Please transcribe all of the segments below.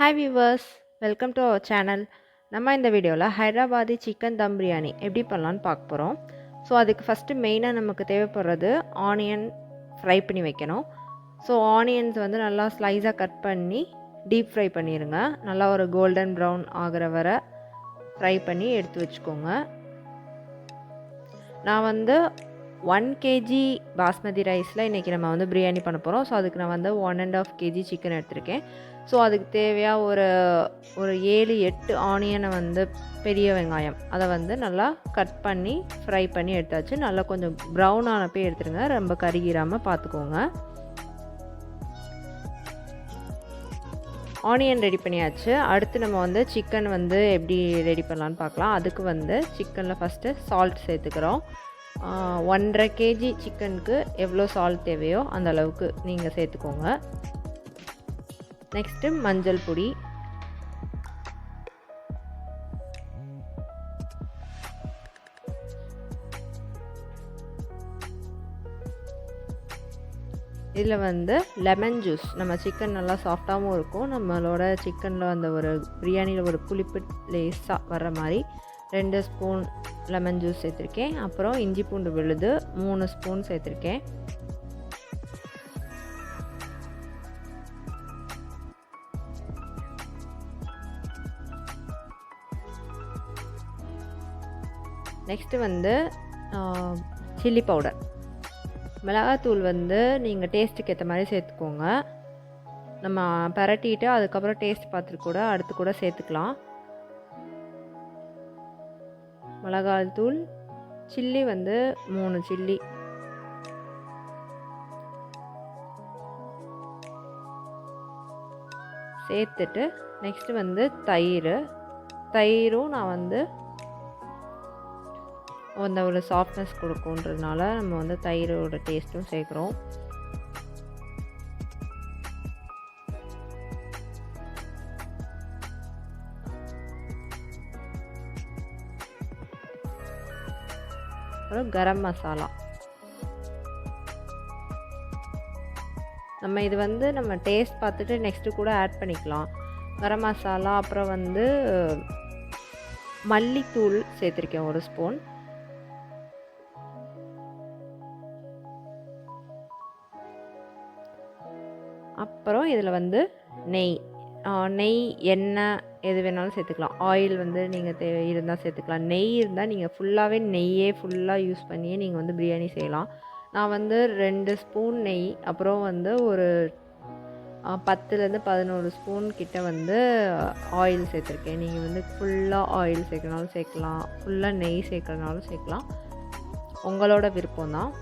Hi viewers, welcome to our channel. நம்ம இந்த வீடியோவில் ஹைதராபாதி சிக்கன் தம் பிரியாணி எப்படி பண்ணலான்னு பார்க்க போகிறோம். ஸோ அதுக்கு ஃபஸ்ட்டு மெயினாக நமக்கு தேவைப்படுறது ஆனியன் ஃப்ரை பண்ணி வைக்கணும். ஸோ ஆனியன்ஸ் வந்து நல்லா ஸ்லைஸாக கட் பண்ணி டீப் ஃப்ரை பண்ணிடுங்க. நல்லா ஒரு கோல்டன் ப்ரௌன் ஆகிற வரை ஃப்ரை பண்ணி எடுத்து வச்சுக்கோங்க. நான் வந்து 1 kg பாஸ்மதி ரைஸில் இன்றைக்கி நம்ம வந்து பிரியாணி பண்ண போகிறோம். ஸோ அதுக்கு நான் வந்து 1.5 kg சிக்கன் எடுத்திருக்கேன். ஸோ அதுக்கு தேவையாக ஒரு 7-8 ஆனியனை வந்து பெரிய வெங்காயம் அதை வந்து நல்லா கட் பண்ணி ஃப்ரை பண்ணி எடுத்தாச்சு. நல்லா கொஞ்சம் ப்ரௌன் ஆனப்போ எடுத்துருங்க, ரொம்ப கருகிராமல் பார்த்துக்கோங்க. ஆனியன் ரெடி பண்ணியாச்சு. அடுத்து நம்ம வந்து சிக்கன் வந்து எப்படி ரெடி பண்ணலான்னு பார்க்கலாம். அதுக்கு வந்து சிக்கனில் ஃபஸ்ட்டு சால்ட் சேர்த்துக்கிறோம். 1.5 kg சிக்கனுக்கு எவ்வளோ சால்ட் தேவையோ அந்த அளவுக்கு நீங்கள் சேர்த்துக்கோங்க. நெக்ஸ்ட்டு மஞ்சள் பொடி, இதில் வந்து லெமன் ஜூஸ். நம்ம சிக்கன் நல்லா சாஃப்டாகவும் இருக்கும், நம்மளோட சிக்கனில் அந்த ஒரு பிரியாணியில் ஒரு புளிப்பு லேஸாக வர்ற மாதிரி 2 ஸ்பூன் லெமன் ஜூஸ் சேர்த்துருக்கேன். அப்புறம் இஞ்சி பூண்டு விழுது 3 ஸ்பூன் சேர்த்துருக்கேன். நெக்ஸ்ட்டு வந்து சில்லி பவுடர், மிளகாத்தூள் வந்து நீங்கள் டேஸ்ட்டுக்கு ஏற்ற மாதிரி சேர்த்துக்கோங்க. நம்ம பரட்டிட்டு அதுக்கப்புறம் டேஸ்ட் பார்த்துட்டு கூட அடுத்து கூட சேர்த்துக்கலாம். மிளகாத்தூள், சில்லி வந்து 3 சில்லி, சேர்த்துட்டு நெக்ஸ்ட்டு வந்து தயிரும் நான் வந்து அந்த ஒரு சாஃப்ட்னஸ் கொடுக்குன்றதுனால நம்ம வந்து தயிரோட டேஸ்ட்டும் சேர்க்குறோம். அப்புறம் கரம் மசாலா. நம்ம இது வந்து நம்ம டேஸ்ட் பார்த்துட்டு நெக்ஸ்ட்டு கூட ஆட் பண்ணிக்கலாம். கரம் மசாலா, அப்புறம் வந்து மல்லித்தூள் சேர்த்துருக்கேன் 1 ஸ்பூன். அப்புறம் இதில் வந்து நெய், எண்ணெய் எது வேணாலும் சேர்த்துக்கலாம். ஆயில் வந்து நீங்கள் இருந்தால் சேர்த்துக்கலாம். நெய் இருந்தால் நீங்கள் ஃபுல்லாகவே நெய்யே ஃபுல்லாக யூஸ் பண்ணியே நீங்கள் வந்து பிரியாணி செய்யலாம். நான் வந்து 2 ஸ்பூன் நெய், அப்புறம் வந்து ஒரு 10-11 ஸ்பூன் கிட்ட வந்து ஆயில் சேர்த்துருக்கேன். நீங்கள் வந்து ஃபுல்லாக ஆயில் சேர்க்கனாலும் சேர்க்கலாம், ஃபுல்லாக நெய் சேர்க்கறனாலும் சேர்க்கலாம், உங்களோட விருப்பம் தான்.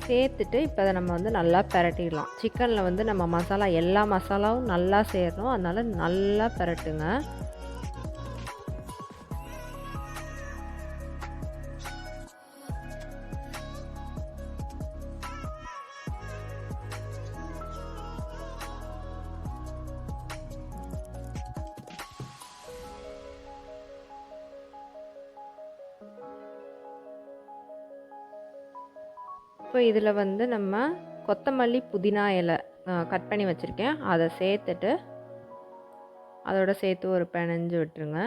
சேர்த்துட்டு இப்போ அதை நம்ம வந்து நல்லா பிரட்டிடலாம். சிக்கனில் வந்து நம்ம மசாலா எல்லா மசாலாவும் நல்லா சேரணும், அதனால் நல்லா பிரட்டுங்க. இப்போ இதில் வந்து நம்ம கொத்தமல்லி புதினா இலை கட் பண்ணி வச்சுருக்கேன், அதை சேர்த்துட்டு அதோட சேர்த்து ஒரு பிணைஞ்சு விட்டுருங்க.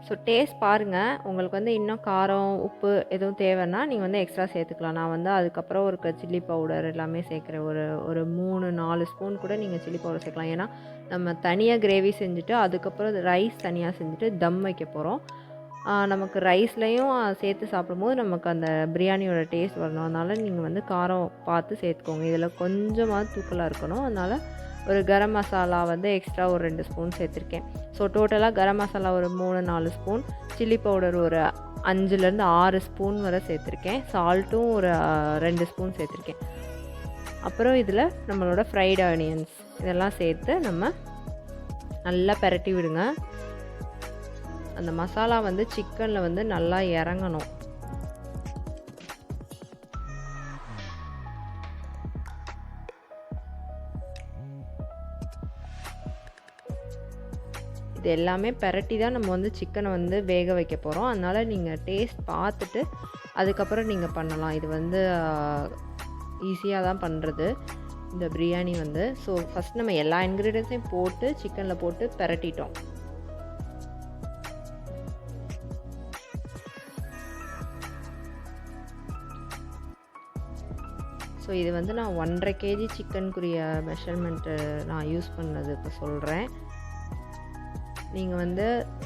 ஸோ டேஸ்ட் பாருங்கள், உங்களுக்கு வந்து இன்னும் காரம் உப்பு எதுவும் தேவைன்னா நீங்கள் வந்து எக்ஸ்ட்ரா சேர்த்துக்கலாம். நான் வந்து அதுக்கப்புறம் ஒரு சில்லி பவுடர் எல்லாமே சேர்க்குறேன். ஒரு 3-4 ஸ்பூன் கூட நீங்கள் சில்லி பவுடர் சேர்க்கலாம். ஏன்னா நம்ம தனியாக கிரேவி செஞ்சுட்டு அதுக்கப்புறம் ரைஸ் தனியாக செஞ்சுட்டு தம் வைக்க போகிறோம். நமக்கு ரைஸ்லையும் சேர்த்து சாப்பிடும்போது நமக்கு அந்த பிரியாணியோட டேஸ்ட் வரணும். அதனால் நீங்கள் வந்து காரம் பார்த்து சேர்த்துக்கோங்க. இதில் கொஞ்சமாக தூக்கலாக இருக்கணும், அதனால் ஒரு கரம் மசாலா வந்து எக்ஸ்ட்ரா ஒரு 2 ஸ்பூன் சேர்த்துருக்கேன். ஸோ டோட்டலாக கரம் மசாலா ஒரு 3-4 ஸ்பூன், சில்லி பவுடர் ஒரு 5-6 ஸ்பூன் வரை சேர்த்துருக்கேன். சால்ட்டும் ஒரு 2 ஸ்பூன் சேர்த்துருக்கேன். அப்புறம் இதில் நம்மளோட ஃப்ரைட் ஆனியன்ஸ் இதெல்லாம் சேர்த்து நம்ம நல்லா பிரட்டி விடுங்க. அந்த மசாலா வந்து சிக்கனில் வந்து நல்லா இறங்கணும். இது எல்லாமே பிரட்டி தான் நம்ம வந்து சிக்கனை வந்து வேக வைக்க போகிறோம். அதனால் நீங்கள் டேஸ்ட் பார்த்துட்டு அதுக்கப்புறம் நீங்கள் பண்ணலாம். இது வந்து ஈஸியாக தான் பண்ணுறது இந்த பிரியாணி வந்து. ஸோ ஃபஸ்ட் நம்ம எல்லா இன்க்ரீடியன்ஸையும் போட்டு சிக்கனில் போட்டு பிரட்டிட்டோம். ஸோ இது வந்து நான் 1.5 kg சிக்கனுக்குரிய மெஷர்மெண்ட்டு நான் யூஸ் பண்ணது இப்போ சொல்கிறேன்.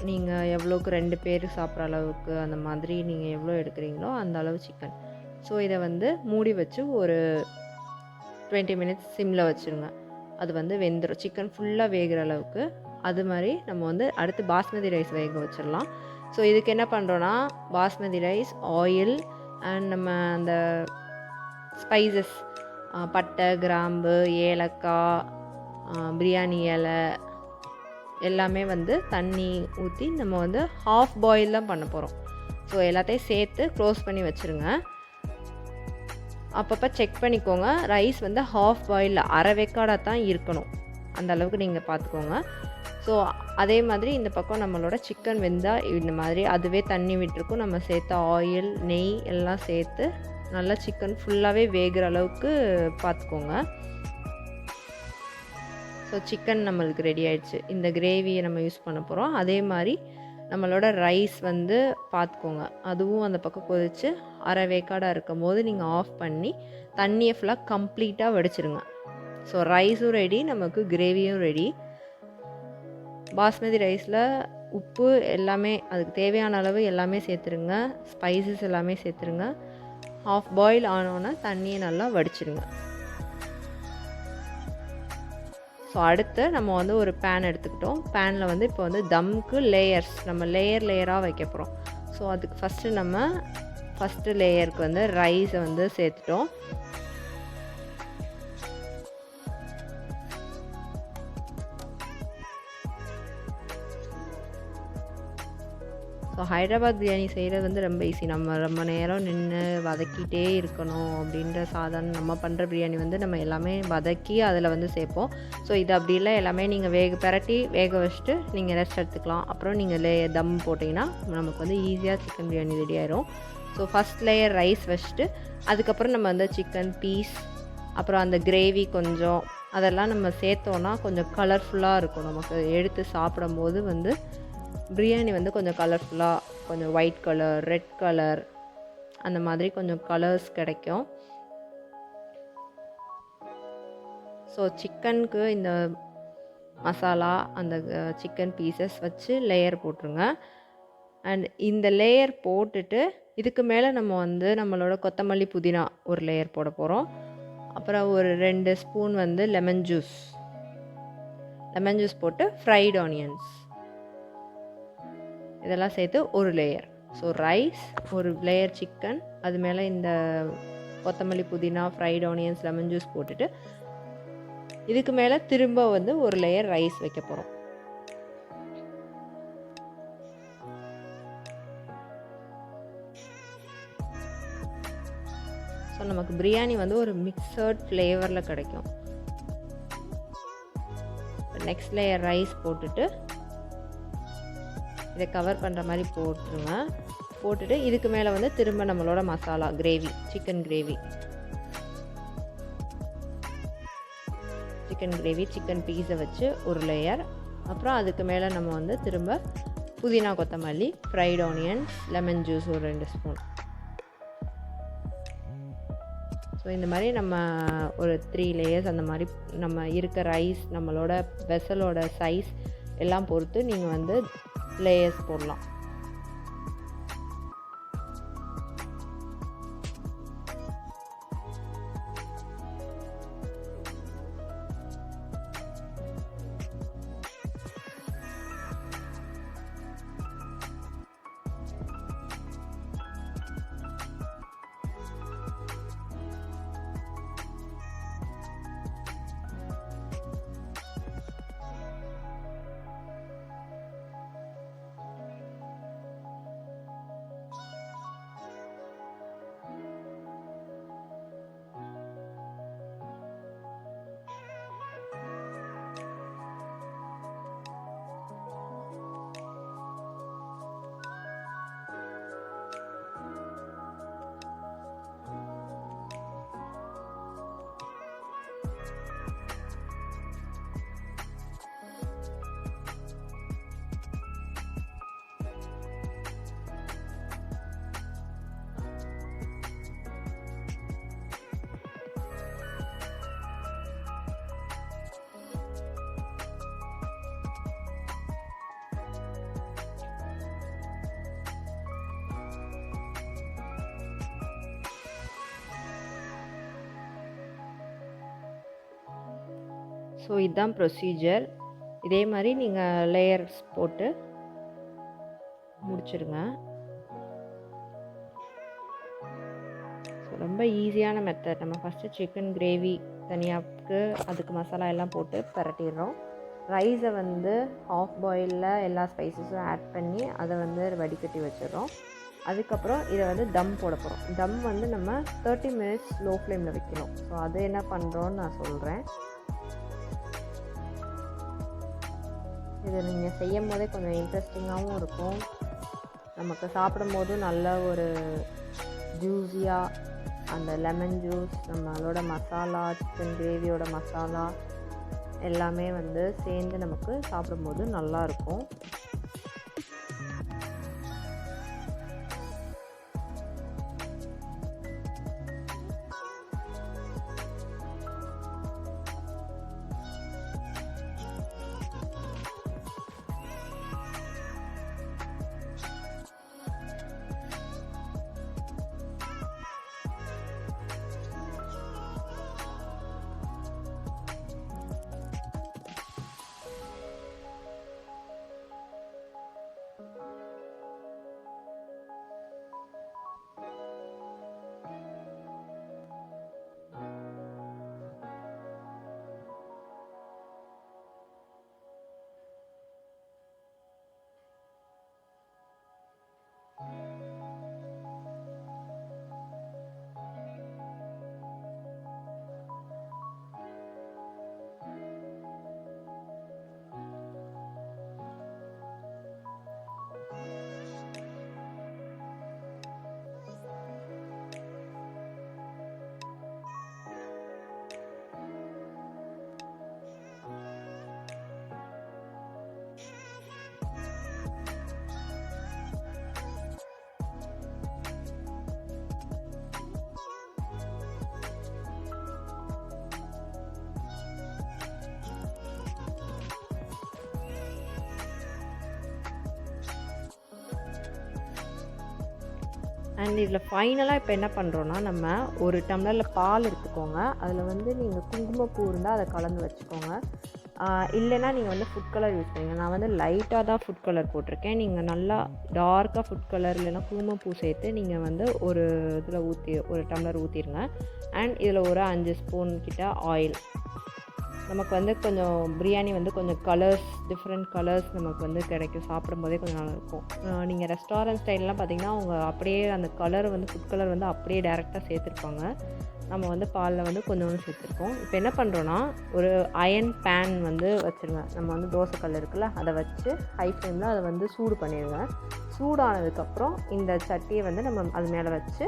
நீங்கள் எவ்வளோக்கு 2 பேர் சாப்பிட்ற அளவுக்கு அந்த மாதிரி நீங்கள் எவ்வளோ எடுக்கிறீங்களோ அந்த அளவு சிக்கன். ஸோ இதை வந்து மூடி வச்சு ஒரு 20 மினிட்ஸ் சிம்மில் வச்சுருங்க. அது வந்து வெந்துடும், சிக்கன் ஃபுல்லாக வேகிற அளவுக்கு. அது மாதிரி நம்ம வந்து அடுத்து பாஸ்மதி ரைஸ் வேக வச்சிடலாம். ஸோ இதுக்கு என்ன பண்ணுறோன்னா, பாஸ்மதி ரைஸ், ஆயில் அண்ட் நம்ம அந்த ஸ்பைசஸ் பட்டை, கிராம்பு, ஏலக்காய், பிரியாணி இலை எல்லாமே வந்து தண்ணி ஊற்றி நம்ம வந்து ஹாஃப் பாயில் தான் பண்ண போகிறோம். ஸோ எல்லாத்தையும் சேர்த்து க்ளோஸ் பண்ணி வச்சுருங்க. அப்பப்போ செக் பண்ணிக்கோங்க. ரைஸ் வந்து ஹாஃப் பாயில் அரை வேக்காடாக தான் இருக்கணும், அந்த அளவுக்கு நீங்கள் பார்த்துக்கோங்க. ஸோ அதே மாதிரி இந்த பக்கம் நம்மளோட சிக்கன் வெந்தால் இந்த மாதிரி அதுவே தண்ணி விட்டுருக்கும். நம்ம சேர்த்த ஆயில், நெய் எல்லாம் சேர்த்து நல்லா சிக்கன் ஃபுல்லாகவே வேகிற அளவுக்கு பார்த்துக்கோங்க. ஸோ சிக்கன் நம்மளுக்கு ரெடி ஆகிடுச்சு. இந்த கிரேவியை நம்ம யூஸ் பண்ண போகிறோம். அதே மாதிரி நம்மளோட ரைஸ் வந்து பார்த்துக்கோங்க, அதுவும் அந்த பக்கம் கொதித்து அரை வேக்காடாக இருக்கும் போது நீங்கள் ஆஃப் பண்ணி தண்ணியை ஃபுல்லாக கம்ப்ளீட்டாக வடிச்சிருங்க. ஸோ ரைஸும் ரெடி, நமக்கு கிரேவியும் ரெடி. பாஸ்மதி ரைஸில் உப்பு எல்லாமே அதுக்கு தேவையான அளவு எல்லாமே சேர்த்துருங்க. ஸ்பைசஸ் எல்லாமே சேர்த்துருங்க. ஹாஃப் பாயில் ஆனோன்னா தண்ணியை நல்லா வடிச்சிடுங்க. ஸோ அடுத்து நம்ம வந்து ஒரு பேன் எடுத்துக்கிட்டோம். பேனில் வந்து இப்போ வந்து தம்க்கு லேயர்ஸ் நம்ம லேயராக வைக்க போகிறோம். ஸோ அதுக்கு ஃபஸ்ட்டு லேயருக்கு வந்து ரைஸை வந்து சேர்த்துட்டோம். ஸோ ஹைதராபாத் பிரியாணி செய்கிறது வந்து ரொம்ப ஈஸி. நம்ம ரொம்ப நேரம் நின்று வதக்கிட்டே இருக்கணும் அப்படின்ற சாதாரண நம்ம பண்ணுற பிரியாணி வந்து நம்ம எல்லாமே வதக்கி அதில் வந்து சேர்ப்போம். ஸோ இது அப்படி இல்லை, எல்லாமே நீங்கள் பிரட்டி வேக வச்சுட்டு நீங்கள் ரெஸ்ட் எடுத்துக்கலாம். அப்புறம் நீங்கள் தம் போட்டிங்கன்னா நமக்கு வந்து ஈஸியாக சிக்கன் பிரியாணி ரெடி ஆயிரும். ஸோ ஃபஸ்ட் லேயர் ரைஸ் வச்சுட்டு அதுக்கப்புறம் நம்ம வந்து சிக்கன் பீஸ், அப்புறம் அந்த கிரேவி கொஞ்சம் அதெல்லாம் நம்ம சேர்த்தோன்னா கொஞ்சம் கலர்ஃபுல்லாக இருக்கும். நமக்கு எடுத்து சாப்பிடும்போது வந்து பிரியாணி வந்து கொஞ்சம் கலர்ஃபுல்லாக, கொஞ்சம் ஒயிட் கலர், ரெட் கலர் அந்த மாதிரி கொஞ்சம் கலர்ஸ் கிடைக்கும். ஸோ சிக்கனுக்கு இந்த மசாலா, அந்த சிக்கன் பீசஸ் வச்சு லேயர் போட்டுருங்க. அண்ட் இந்த லேயர் போட்டுட்டு இதுக்கு மேலே நம்ம வந்து நம்மளோட கொத்தமல்லி, புதினா ஒரு லேயர் போட போகிறோம். அப்புறம் ஒரு 2 ஸ்பூன் வந்து லெமன் ஜூஸ் போட்டு ஃப்ரைட் ஆனியன்ஸ் இதெல்லாம் சேர்த்து ஒரு லேயர். ஸோ ரைஸ், ஒரு லேயர் சிக்கன், அது மேலே இந்த கொத்தமல்லி, புதினா, ஃப்ரைட் ஆனியன்ஸ், லெமன் ஜூஸ் போட்டுட்டு இதுக்கு மேலே திரும்ப வந்து ஒரு லேயர் ரைஸ் வைக்க போகிறோம். ஸோ நமக்கு பிரியாணி வந்து ஒரு மிக்சட் ஃப்ளேவரில் கிடைக்கும். நெக்ஸ்ட் லேயர் ரைஸ் போட்டுட்டு இதை கவர் பண்ணுற மாதிரி போட்டுட்டு இதுக்கு மேலே வந்து திரும்ப நம்மளோட masala gravy, chicken gravy, chicken பீஸை வச்சு ஒரு லேயர். அப்புறம் அதுக்கு மேலே நம்ம வந்து திரும்ப புதினா, கொத்தமல்லி, ஃப்ரைட் ஆனியன்ஸ், லெமன் ஜூஸ் ஒரு 2 ஸ்பூன். ஸோ இந்த மாதிரி நம்ம ஒரு 3 லேயர்ஸ் அந்த மாதிரி நம்ம இருக்க ரைஸ், நம்மளோட வெசலோட சைஸ் எல்லாம் பொறுத்து நீங்கள் வந்து லேயர்ஸ் போடலாம். ஸோ இதுதான் ப்ரொசீஜர். இதே மாதிரி நீங்கள் லேயர்ஸ் போட்டு முடிச்சிடுங்க. ஸோ ரொம்ப ஈஸியான மெத்தட். நம்ம ஃபஸ்ட்டு சிக்கன் கிரேவி தனியாவுக்கு அதுக்கு மசாலா எல்லாம் போட்டு பரட்டிடுறோம். ரைஸை வந்து ஹாஃப் பாயிலில் எல்லா ஸ்பைசஸும் ஆட் பண்ணி அதை வந்து வடிகட்டி வச்சிடுறோம். அதுக்கப்புறம் இதை வந்து தம் போட போகிறோம். தம் வந்து நம்ம 30 மினிட்ஸ் லோ ஃப்ளேமில் வைக்கணும். ஸோ அது என்ன பண்ணுறோன்னு நான் சொல்கிறேன். இதை நீங்கள் செய்யும் போதே கொஞ்சம் இன்ட்ரெஸ்டிங்காகவும் இருக்கும். நமக்கு சாப்பிடும் போதும் நல்ல ஒரு ஜூஸியாக அந்த லெமன் ஜூஸ், நம்மளோட மசாலா, சிக்கன் கிரேவியோட மசாலா எல்லாமே வந்து சேர்ந்து நமக்கு சாப்பிடும்போது நல்லாயிருக்கும். அண்ட் இதில் ஃபைனலாக இப்போ என்ன பண்ணுறோன்னா, நம்ம ஒரு டம்ளரில் பால் எடுத்துக்கோங்க. அதில் வந்து நீங்கள் குங்குமப்பூ இருந்தால் அதை கலந்து வச்சுக்கோங்க. இல்லைன்னா நீங்கள் வந்து ஃபுட் கலர் யூஸ் பண்ணுங்க. நான் வந்து லைட்டாக தான் ஃபுட் கலர் போட்டிருக்கேன். நீங்கள் நல்லா டார்க்காக ஃபுட் கலர் இல்லைன்னா குங்குமப்பூ சேர்த்து நீங்கள் வந்து ஒரு இதில் ஒரு டம்ளர் ஊற்றிடுங்க. அண்ட் இதில் ஒரு 5 ஸ்பூன் கிட்ட ஆயில். நமக்கு வந்து கொஞ்சம் பிரியாணி வந்து கொஞ்சம் கலர்ஸ், டிஃப்ரெண்ட் கலர்ஸ் நமக்கு வந்து கிடைக்கும். சாப்பிடும்போதே கொஞ்சம் நல்லாயிருக்கும். நீங்கள் ரெஸ்டாரண்ட் ஸ்டைல்லாம் பார்த்தீங்கன்னா அவங்க அப்படியே அந்த கலர் வந்து ஃபுட் கலர் வந்து அப்படியே டேரெக்டாக சேர்த்துருப்பாங்க. நம்ம வந்து பாலில் வந்து கொஞ்சோண்டு சேர்த்துருக்கோம். இப்போ என்ன பண்ணுறோன்னா, ஒரு அயர்ன் பேன் வந்து வச்சுருங்க. நம்ம வந்து தோசைக்கல் இருக்குல்ல, அதை வச்சு ஹை ஃப்ளேமில் அதை வந்து சூடு பண்ணிடுங்க. சூடானதுக்கப்புறம் இந்த சட்டியை வந்து நம்ம அது மேலே வச்சு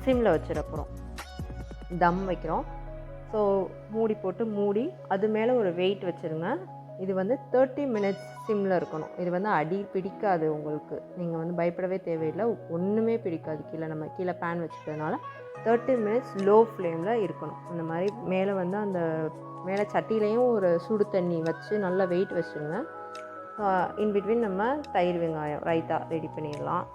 சிம்மில் வச்சிட போகிறோம். தம் வைக்கிறோம். ஸோ மூடி போட்டு மூடி அது மேலே ஒரு வெயிட் வச்சுருங்க. இது வந்து 30 மினிட்ஸ் சிம்மில் இருக்கணும். இது வந்து அடி பிடிக்காது உங்களுக்கு. நீங்கள் வந்து பயப்படவே தேவையில்லை. ஒன்றுமே பிடிக்காது. நம்ம கீழே பேன் வச்சுக்கிறதுனால 30 மினிட்ஸ் லோ ஃப்ளேமில் இருக்கணும். அந்த மாதிரி மேலே வந்து அந்த மேலே சட்டிலையும் ஒரு சுடு தண்ணி வச்சு நல்லா வெயிட் வச்சுருங்க. இன்பிட்வீன் நம்ம தயிர் வெங்காயம் ரைத்தா ரெடி பண்ணிடலாம்.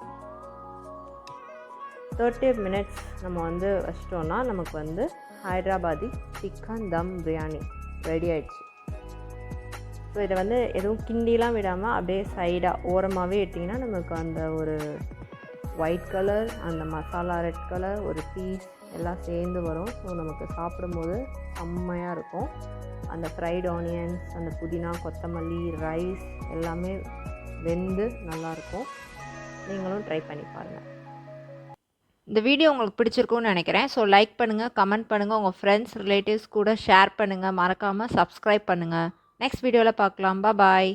30 மினிட்ஸ் நம்ம வந்து வச்சிட்டோன்னா நமக்கு வந்து ஹைதராபாதி சிக்கன் தம் பிரியாணி ரெடி ஆகிடுச்சு. ஸோ இதை வந்து எதுவும் கிண்டிலாம் விடாமல் அப்படியே சைடாக ஓரமாகவே எடுத்திங்கன்னா நமக்கு அந்த ஒரு ஒயிட் கலர், அந்த மசாலா ரெட் கலர், ஒரு பீஸ் எல்லாம் சேர்ந்து வரும். ஸோ நமக்கு சாப்பிடும்போது செம்மையாக இருக்கும். அந்த ஃப்ரைட் ஆனியன்ஸ், அந்த புதினா, கொத்தமல்லி, ரைஸ் எல்லாமே வெந்து நல்லாயிருக்கும். நீங்களும் ட்ரை பண்ணி பாருங்கள். இந்த வீடியோ உங்களுக்கு பிடிச்சிருக்கும்னு நினைக்கிறேன். ஸோ லைக் பண்ணுங்கள், கமெண்ட் பண்ணுங்கள், உங்கள் ஃப்ரெண்ட்ஸ் ரிலேட்டிவ்ஸ் கூட ஷேர் பண்ணுங்கள். மறக்காமல் சப்ஸ்கிரைப் பண்ணுங்கள். நெக்ஸ்ட் வீடியோவில் பார்க்கலாம். பாய்.